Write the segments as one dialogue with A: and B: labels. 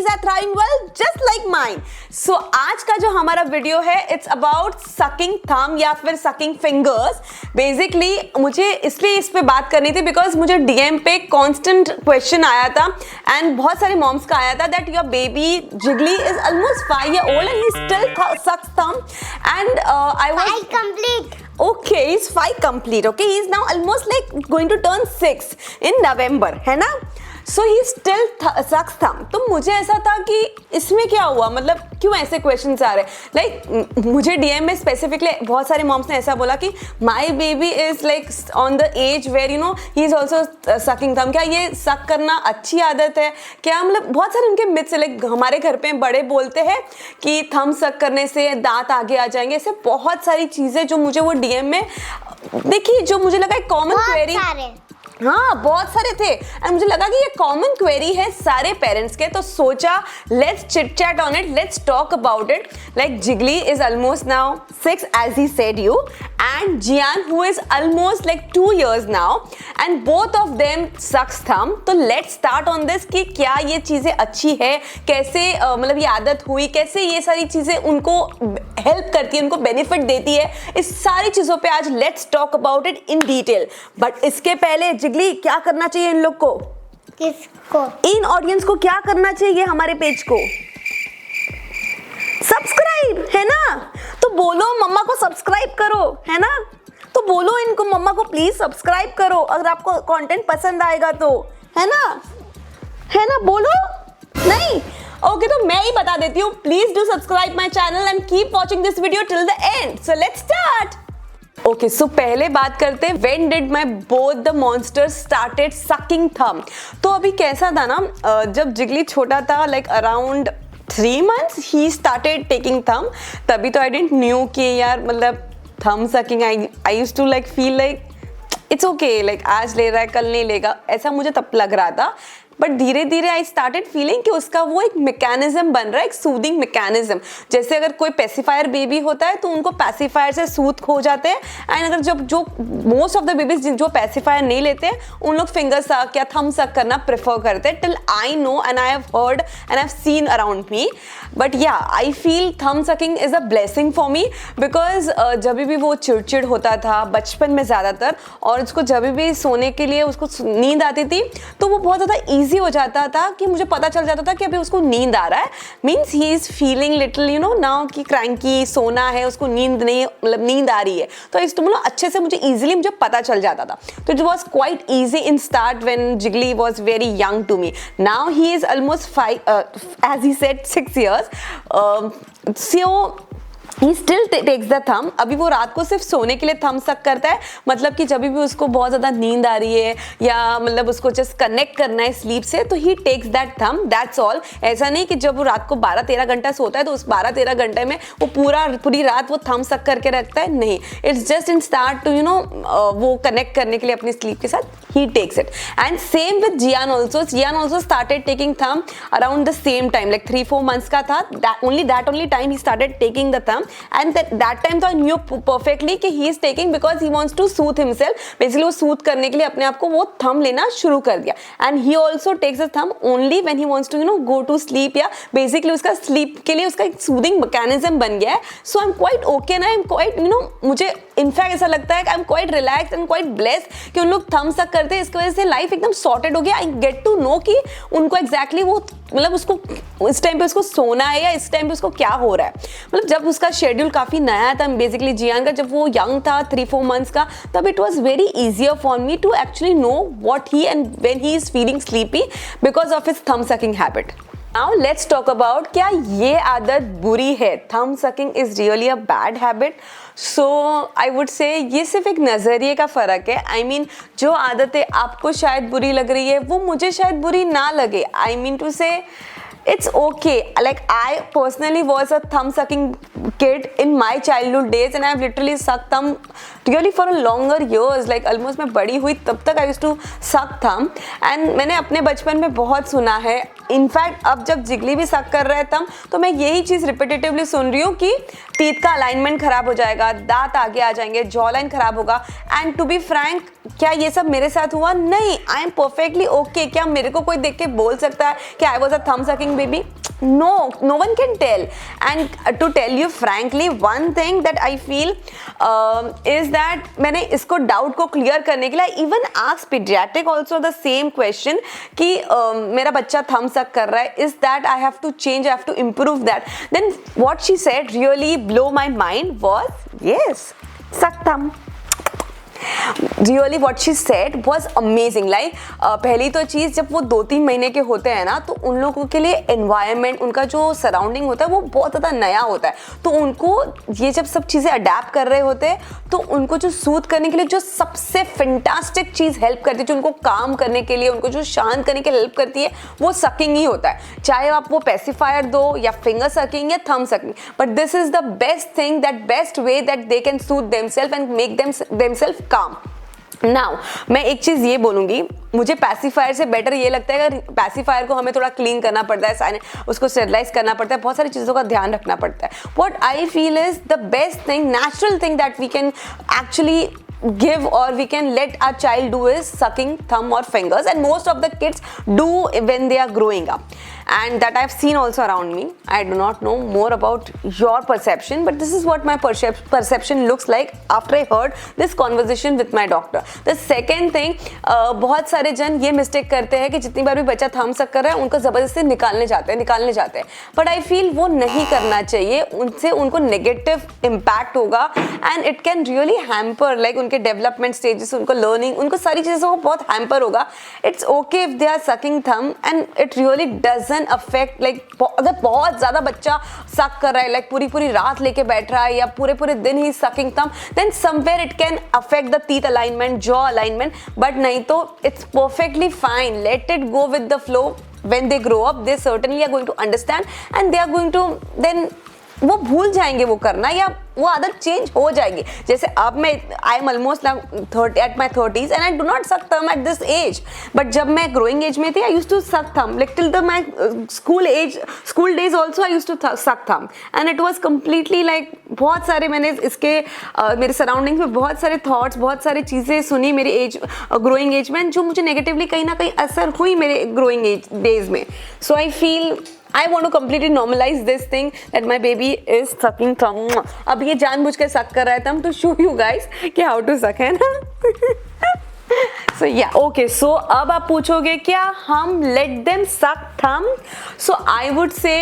A: babies are thriving well just like mine. So आज का जो हमारा वीडियो है it's about sucking thumb या फिर sucking fingers. Basically मुझे इसलिए इस पे बात करनी थी because मुझे DM पे constant question आया था and बहुत सारे moms का आया था that your baby Jiggly is almost 5 years old and he still sucks thumb and I was
B: 5 complete.
A: Okay, he's 5 complete. Okay, he's now almost like going to turn 6 in November, है ना? So he still sucks thumb. तो मुझे ऐसा था कि इसमें क्या हुआ, मतलब क्यों ऐसे क्वेश्चंस आ रहे हैं. लाइक मुझे DM में स्पेसिफिकली बहुत सारे मॉम्स ने ऐसा बोला कि my baby is like on the edge where you know he is also sucking thumb. क्या ये सक करना अच्छी आदत है क्या? मतलब बहुत सारे उनके मिथ्स, लाइक हमारे घर पे बड़े बोलते हैं कि थंब सक करने से दांत आगे आ जाएंगे. ऐसे बहुत सारी चीज़ें जो मुझे वो DM में देखी, जो मुझे लगा एक कॉमन क्वेरी. हाँ, बहुत सारे थे एंड मुझे लगा कि ये कॉमन क्वेरी है सारे पेरेंट्स के. तो सोचा let's chit chat on it, let's talk about it. Like Jiggly is almost now 6 as he said you and Jian who is almost like 2 years now and both of them sucks thumb. तो let's start on this कि क्या ये चीज़ें अच्छी है, कैसे मतलब ये आदत हुई, कैसे ये सारी चीज़ें उनको हेल्प करती है, उनको बेनिफिट देती है. इस सारी चीज़ों पे आज let's talk about it in detail. But इसके पहले जिगली क्या करना चाहिए इन लोग को?
B: किसको?
A: इन ऑडियंस को क्या करना चाहिए हमारे पेज को? सब्सक्राइब, है ना? तो बोलो मम्मा को सब्सक्राइब करो, है ना? तो बोलो इनको मम्मा को प्लीज सब्सक्राइब करो अगर आपको कंटेंट पसंद आएगा तो, है ना? है ना? बोलो. नहीं? ओके, तो मैं ही बता देती हूँ. Please do subscribe my channel and keep watching this video till the end. So let's start. Okay, so पहले बात करते हैं when did my both the monsters started sucking thumb. तो अभी कैसा था ना, जब जिगली छोटा था लाइक अराउंड 3 months ही स्टार्टेड टेकिंग थंब. तभी तो आई डिडंट न्यू कि यार मतलब thumb sucking I used to like feel like it's okay, like आज ले रहा है कल नहीं लेगा, ऐसा मुझे तब लग रहा था. बट धीरे धीरे आई स्टार्टेड फीलिंग कि उसका वो एक मैकेनिज्म बन रहा है, एक सूदिंग मैकेनिज्म. जैसे अगर कोई पेसिफायर बेबी होता है तो उनको पेसिफायर से सूद खो जाते हैं एंड अगर जब जो मोस्ट ऑफ द बेबीज जो पेसिफायर नहीं लेते हैं उन लोग फिंगर सक या थंब सक करना प्रेफर करते हैं. Till I know and I have heard and I have seen around me. But yeah I feel thumb sucking is a blessing for me because जब भी वो चिड़चिड़ होता था बचपन में ज़्यादातर, और उसको जब भी सोने के लिए उसको नींद आती थी तो वो बहुत ज़्यादा ईजी हो जाता था कि मुझे पता चल जाता था कि अभी उसको नींद आ रहा है. Means he is feeling little you know now कि क्रैंकी, सोना है, उसको नींद नहीं, मतलब नींद आ रही है. तो इस तो मतलब अच्छे से मुझे पता चल जाता था. तो it was quite easy in start when Jiggly was very young to me. Now he is almost 5 as he said 6 years. So he still takes the thumb. अभी वो रात को सिर्फ सोने के लिए थंब सक करता है, मतलब कि जब भी उसको बहुत ज़्यादा नींद आ रही है या मतलब उसको जस्ट कनेक्ट करना है स्लीप से तो he takes that thumb, that's all. ऐसा नहीं कि जब वो रात को 12-13 घंटा सोता है तो उस 12-13 घंटे में वो पूरी रात वो थंब सक करके रखता है. नहीं, it's just in start to you know वो कनेक्ट करने के लिए अपनी स्लीप के साथ ही takes it. And same with Jiyan also. Jiyan also started taking thumb around the same time, like 3-4 months का था. Only time he started taking the thumb. And that time तो I knew perfectly कि he is taking because he wants to soothe himself. Basically वो soothe करने के लिए अपने आप को वो thumb लेना शुरू कर दिया. And he also takes the thumb only when he wants to you know go to sleep, या basically उसका sleep के लिए उसका एक soothing mechanism बन गया है. So I'm quite okay ना, I'm quite you know मुझे इनफैक्ट ऐसा लगता है कि I'm quite relaxed and quite blessed कि उन लोग थंब सक करते हैं. इसकी वजह से लाइफ एकदम सॉर्टेड हो गया. आई गेट टू नो कि उनको एग्जैक्टली वो मतलब उसको इस टाइम पे उसको सोना है या इस टाइम पे उसको क्या हो रहा है. मतलब जब उसका शेड्यूल काफ़ी नया था बेसिकली जियान का, जब वो यंग था 3-4 months का, तब it was very easier for me to actually know what he and when he is feeling sleepy because of his thumb sucking habit. Now let's talk about क्या ये आदत बुरी है. Thumb sucking is really a bad habit. So I would say ये सिर्फ एक नज़रिए का फ़र्क है. आई मीन जो आदतें आपको शायद बुरी लग रही है वो मुझे शायद बुरी ना लगे. आई मीन टू से it's okay. Like I personally was a thumb sucking kid in my childhood days and I've literally sucked thumb really for a longer years. Like almost मैं बड़ी हुई तब तक I used to suck thumb. And मैंने अपने बचपन में बहुत सुना है इनफैक्ट अब जब जिगली भी सक कर रहा है तब तो मैं यही चीज़ रिपीटेटिवली सुन रही हूँ कि टीथ का अलाइनमेंट खराब हो जाएगा, दांत आगे आ जाएंगे, जॉ लाइन खराब होगा। एंड टू बी फ्रैंक, क्या ये सब मेरे साथ हुआ? नहीं, आई एम परफेक्टली ओके। क्या मेरे को कोई देख के बोल सकता है कि आई वॉज अ थम sucking baby? No, no one can tell. And to tell you frankly, one thing that I feel is that मैंने इसको डाउट को क्लियर करने के लिए even ask pediatric also the same question कि मेरा बच्चा थम सक कर रहा है, is that I have to change, I have to improve that. Then what she said really blow my mind was, yes, suck thumb. Really what she said was amazing. Like पहली तो चीज़, जब वो 2-3 महीने के होते हैं ना, तो उन लोगों के लिए एनवायरनमेंट, उनका जो सराउंडिंग होता है वो बहुत ज़्यादा नया होता है। तो उनको ये जब सब चीज़ें अडेप्ट कर रहे होते हैं तो उनको जो सूद करने के लिए जो सबसे फैंटास्टिक चीज़ हेल्प करती है, जो उनको काम करने के लिए, उनको जो शांत करने के लिए हेल्प करती है, वो सकिंग ही होता है। चाहे आप वो पेसिफायर दो या फिंगर सकिंग या thumb sucking, but this is the best thing, that best way that they can soothe themselves and make themselves calm. Now मैं एक चीज़ ये बोलूँगी, मुझे पैसिफायर से बेटर ये लगता है, अगर पैसिफायर को हमें थोड़ा क्लीन करना पड़ता है, उसको स्टेरलाइज करना पड़ता है, बहुत सारी चीज़ों का ध्यान रखना पड़ता है। What I feel is the best thing, natural thing that we can actually give or we can let our child do is sucking thumb or fingers, and most of the kids do when they are growing up, and that I've seen also around me. I do not know more about your perception, but this is what my perception looks like after I heard this conversation with my doctor. The second thing, बहुत सारे जन ये mistake करते हैं कि जितनी बार भी बच्चा थम सक कर रहा है उनको ज़बरदस्ती निकालने जाते हैं, बट आई फील वो नहीं करना चाहिए। उनसे उनको नेगेटिव इम्पैक्ट होगा and it can really hamper like उनके डेवलपमेंट स्टेजेस, उनको लर्निंग, उनको सारी चीज़ों को बहुत हैम्पर होगा। It's okay if they are sucking thumb and it really doesn't affect, like अगर बहुत ज़्यादा बच्चा सक कर रहा है, लाइक पूरी रात लेके बैठ रहा है या पूरे दिन ही sucking thumb, then somewhere it can affect the teeth alignment, jaw alignment, but नहीं तो it's perfectly fine. Let it go with the flow. When they grow up, they certainly are going to understand and they are going to then वो भूल जाएंगे वो करना, या वो आदत चेंज हो जाएगी। जैसे अब मैं I am almost at my 30s and I do not सक थम एट दिस एज, बट जब मैं ग्रोइंग एज में थी आई use to suck thumb, like till the my school days also I use to suck thumb and it was completely like, बहुत सारे मैंने इसके मेरे सराउंडिंग्स में बहुत सारे थॉट्स, बहुत सारी चीज़ें सुनी मेरी एज ग्रोइंग एज में, जो मुझे नेगेटिवली कहीं ना कहीं असर हुई मेरे ग्रोइंग एज डेज में। So I feel I want to completely normalize this thing that my baby is sucking thumb. अब ये जानबूझ के suck कर रहा है thumb to show you guys कि how to suck, है ना? So yeah, okay. So अब आप पूछोगे क्या हम let them suck thumb? So I would say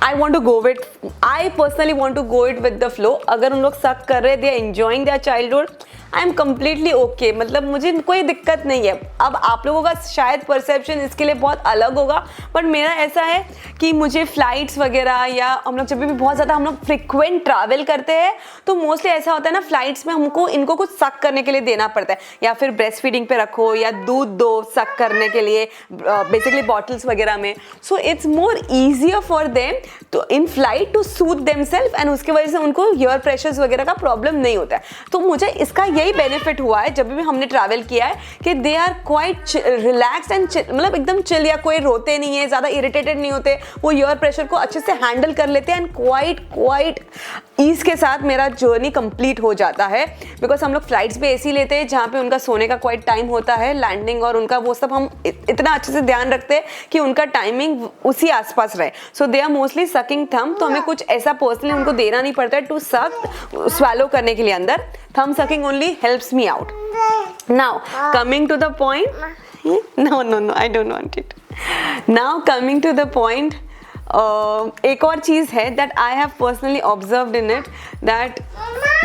A: I want to go with, I personally want to go it with the flow. अगर उन लोग suck कर रहे, they are enjoying their childhood, I am completely okay, मतलब मुझे कोई दिक्कत नहीं है। अब आप लोगों का शायद परसेप्शन इसके लिए बहुत अलग होगा, बट मेरा ऐसा है कि मुझे फ्लाइट्स वगैरह, या हम लोग जब भी बहुत ज़्यादा हम लोग फ्रिक्वेंट ट्रैवल करते हैं तो मोस्टली ऐसा होता है ना, फ्लाइट्स में हमको इनको कुछ सक करने के लिए देना पड़ता है, या फिर ब्रेस्ट फीडिंग पे रखो या दूध दो सक करने के लिए, बेसिकली बॉटल्स वगैरह में। So it's more easier for them to in flight to soothe themselves, and उसकी वजह से उनको ईयर प्रेशर्स वगैरह का प्रॉब्लम नहीं होता है। तो मुझे इसका यही बेनिफिट हुआ है जब भी हमने ट्रैवल किया है कि they are quite relaxed and मतलब एकदम चिल, या कोई रोते नहीं है, ज़्यादा इरिटेटेड नहीं होते, वो ईयर प्रेशर को अच्छे से हैंडल कर लेते हैं एंड क्वाइट ईज के साथ मेरा जर्नी कंप्लीट हो जाता है। बिकॉज हम लोग फ्लाइट्स पे एसी लेते हैं जहाँ पे उनका सोने का क्वाइट टाइम होता है, लैंडिंग और उनका वो सब हम इतना अच्छे से ध्यान रखते हैं कि उनका टाइमिंग उसी आसपास रहे। सो दे आर मोस्टली सकिंग थम, तो हमें कुछ ऐसा पर्सनली उनको देना नहीं पड़ता है टू सक, स्वैलो करने के लिए अंदर। Thumb sucking only helps me out. Now coming to the point, no, I don't want it. Now coming to the point, एक और चीज़ है that I have personally observed in it, that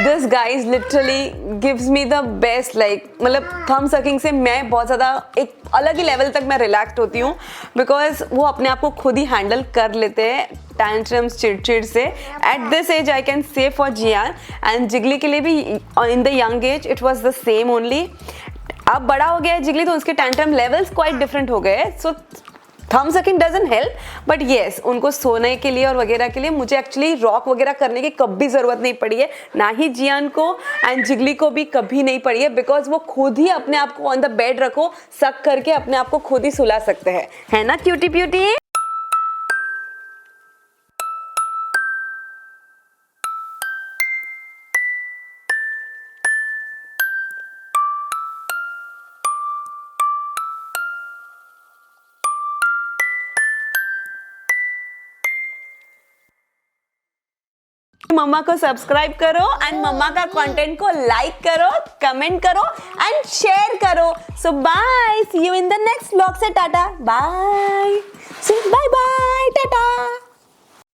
A: this guys literally gives me the best, like मतलब थम sucking से मैं बहुत ज़्यादा एक अलग ही लेवल तक मैं रिलैक्स्ड होती हूँ, बिकॉज वो अपने आप को खुद ही हैंडल कर लेते हैं टैंट्रम्स चिड़चिड़ से। At this age I can say for Jiyan and Jiggly के लिए भी in the young age it was the same only. अब बड़ा हो गया है जिगली तो उसके टैंट्रम लेवल्स क्वाइट डिफरेंट हो गए। सो थम sucking doesn't help, but yes उनको सोने के लिए और वगैरह के लिए मुझे एक्चुअली रॉक वगैरह करने की कभी ज़रूरत नहीं पड़ी है, ना ही जियान को एंड जिगली को भी कभी नहीं पड़ी है, बिकॉज वो खुद ही अपने आप को ऑन द बेड रखो, सक करके अपने आप को खुद ही सुला सकते हैं, है ना क्यूटी प्यूटी। मम्मा को सब्सक्राइब करो एंड मम्मा का कंटेंट को लाइक करो, कमेंट करो एंड शेयर करो. So bye, see you in the next vlog. Say टाटा, बाय, बाय बाय, टाटा.